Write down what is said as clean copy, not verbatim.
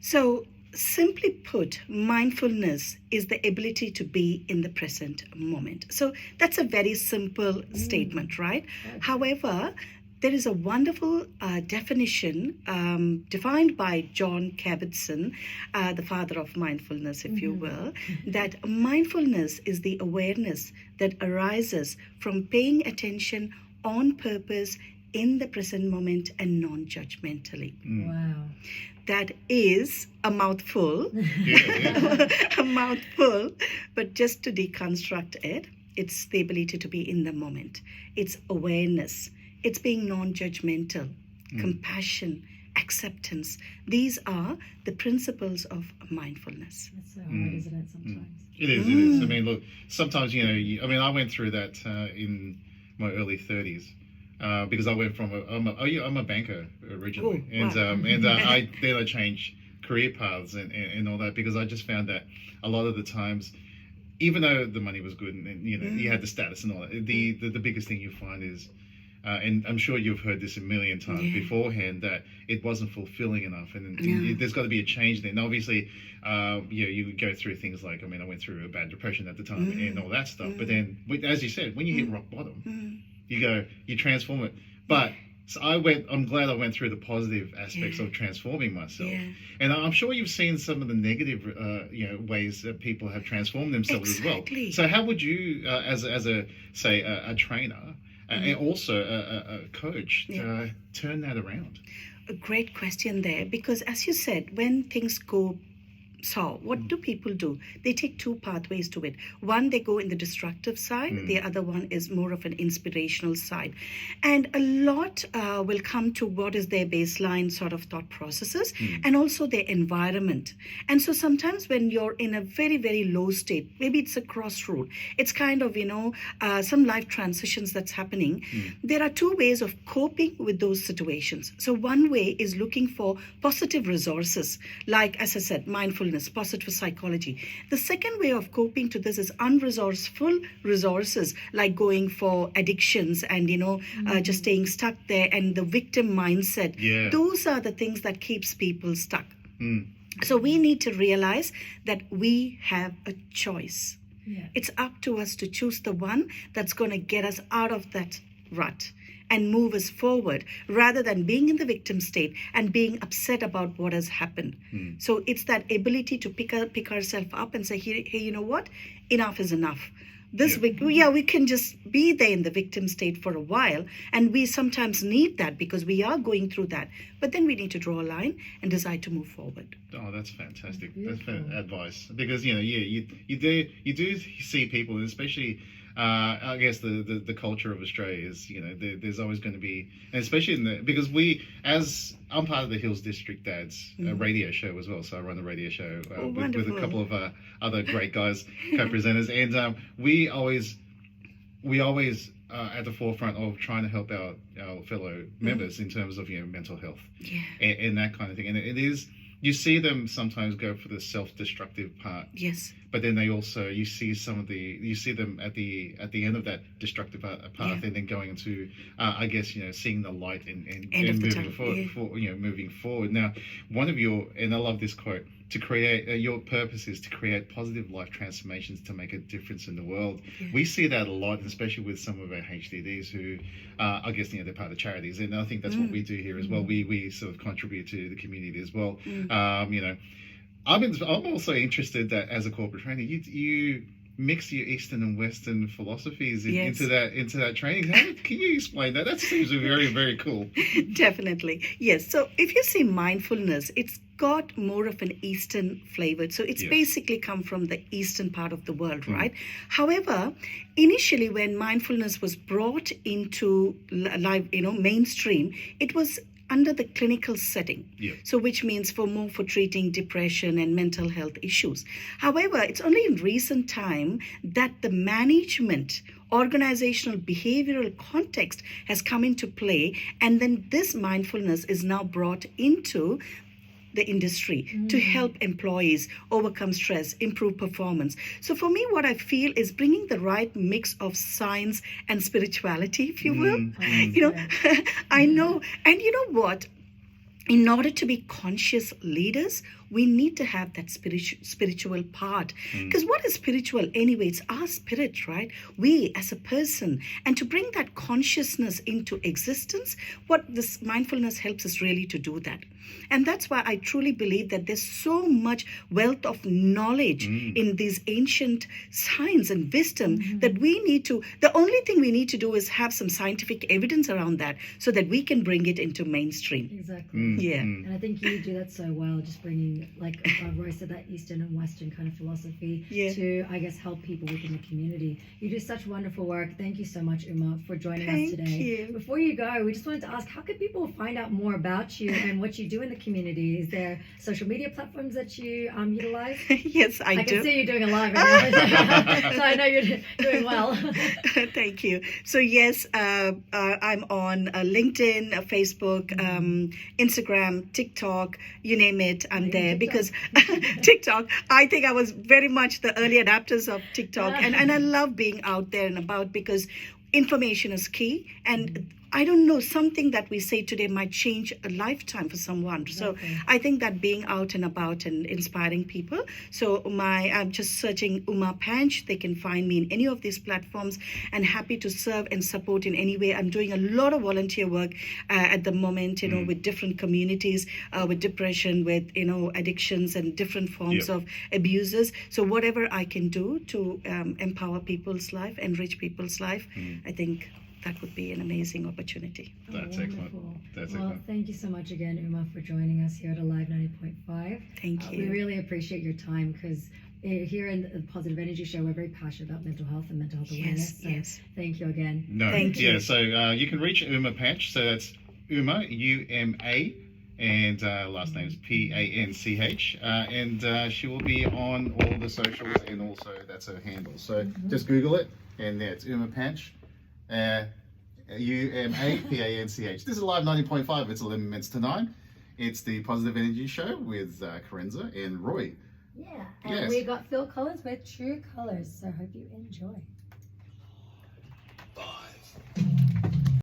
So, simply put, mindfulness is the ability to be in the present moment. So, that's a very simple statement, right? However, there is a wonderful definition defined by John Kabat-Zinn, the father of mindfulness, if you will, that mindfulness is the awareness that arises from paying attention on purpose in the present moment and non-judgmentally. Wow. That is a mouthful, a mouthful, but just to deconstruct it, it's the ability to be in the moment. It's awareness. It's being non-judgmental, compassion, acceptance. These are the principles of mindfulness. That's so hard, isn't it, sometimes? It is. I mean, look, sometimes, I went through that in my early 30s. Because I went from I'm a banker originally, I changed career paths and all that, because I just found that a lot of the times, even though the money was good and you had the status and all that, the biggest thing you find is, and I'm sure you've heard this a million times beforehand, that it wasn't fulfilling enough, and there's got to be a change there. And obviously, you go through things like, I went through a bad depression at the time and all that stuff. But then, as you said, when you hit rock bottom, you transform it. But so I'm glad I went through the positive aspects of transforming myself. And I'm sure you've seen some of the negative, ways that people have transformed themselves as well. So how would you, as a trainer, and also a coach, turn that around? A great question there, because as you said, when things go sour, what do people do? They take two pathways to it. One, they go in the destructive side. The other one is more of an inspirational side. And a lot will come to what is their baseline sort of thought processes and also their environment. And so sometimes when you're in a very, very low state, maybe it's a crossroad, it's kind of, some life transitions that's happening. There are two ways of coping with those situations. So one way is looking for positive resources, like, as I said, mindfulness, positive psychology. The second way of coping to this is unresourceful resources, like going for addictions and, just staying stuck there, and the victim mindset. Those are the things that keeps people stuck. So we need to realize that we have a choice. It's up to us to choose the one that's going to get us out of that rut and move us forward, rather than being in the victim state and being upset about what has happened. So it's that ability to pick ourselves up and say, hey, you know what? Enough is enough. We can just be there in the victim state for a while, and we sometimes need that because we are going through that. But then we need to draw a line and decide to move forward. Oh, that's fantastic. That's advice, because you do see people, especially. I guess the culture of Australia is, there's always going to be, and especially because I'm part of the Hills District Dads radio show as well, so I run a radio show with a couple of other great guys, co-presenters, and we always at the forefront of trying to help our fellow members in terms of mental health and that kind of thing, and it is. You see them sometimes go for the self-destructive part. Yes. But then they also, you see them at the end of that destructive path, and then going into, seeing the light and moving forward, moving forward. Now, one of and I love this quote, to create, your purpose is to create positive life transformations to make a difference in the world. We see that a lot, especially with some of our HDDs who, they're part of charities. And I think that's what we do here as well. We sort of contribute to the community as well. I'm also interested that as a corporate trainer, you mix your Eastern and Western philosophies into that training. Can you explain that? That seems very, very cool. Definitely. Yes. So if you see mindfulness, it's got more of an Eastern flavor. So it's basically come from the Eastern part of the world, right? However, initially when mindfulness was brought into mainstream, it was under the clinical setting. So which means for treating depression and mental health issues. However, it's only in recent time that the management, organizational, behavioral context has come into play, and then this mindfulness is now brought into the industry to help employees overcome stress, improve performance. So for me, what I feel is bringing the right mix of science and spirituality, if you will. I know. And you know what? in order to be conscious leaders, we need to have that spiritual part. Because what is spiritual anyway? It's our spirit, right? We as a person. And to bring that consciousness into existence, what this mindfulness helps us really to do that. And that's why I truly believe that there's so much wealth of knowledge in these ancient science and wisdom that we need to, the only thing we need to do is have some scientific evidence around that so that we can bring it into mainstream. Exactly. Yeah. And I think you do that so well, just bringing, like Roy said, that Eastern and Western kind of philosophy to, I guess, help people within the community. You do such wonderful work. Thank you so much, Uma, for joining us today. Thank you. Before you go, we just wanted to ask, how can people find out more about you and what you do in the community? Is there social media platforms that you utilize? Yes, I I do. can see you doing a live right now, so I know you're doing well. Thank you. So yes, I'm on LinkedIn, Facebook, Instagram, TikTok, you name it, I'm there. Because TikTok, I think I was very much the early adapters of TikTok, and I love being out there and about because information is key, and I don't know, something that we say today might change a lifetime for someone. So I think that being out and about and inspiring people. So I'm just searching Uma Panch. They can find me in any of these platforms, and happy to serve and support in any way. I'm doing a lot of volunteer work at the moment, with different communities, with depression, with, addictions and different forms of abuses. So whatever I can do to empower people's life, enrich people's life, I think that would be an amazing opportunity. That's excellent. That's well, excellent. thank you so much again, Uma, for joining us here at Alive 90.5. Thank you. We really appreciate your time because here in the Positive Energy Show, we're very passionate about mental health and mental health awareness. So Yes. thank you again. No, Thank you. yeah. So you can reach Uma Panch. So that's Uma, U-M-A, and last name is P-A-N-C-H, and she will be on all the socials, and also that's her handle. So just Google it, and it's Uma Panch. U-M-A-P-A-N-C-H. This is Live 90.5. It's 11 minutes to 9. It's the Positive Energy Show with Karenza and Roy. Yeah, and Yes. we got Phil Collins with True Colors, so I hope you enjoy.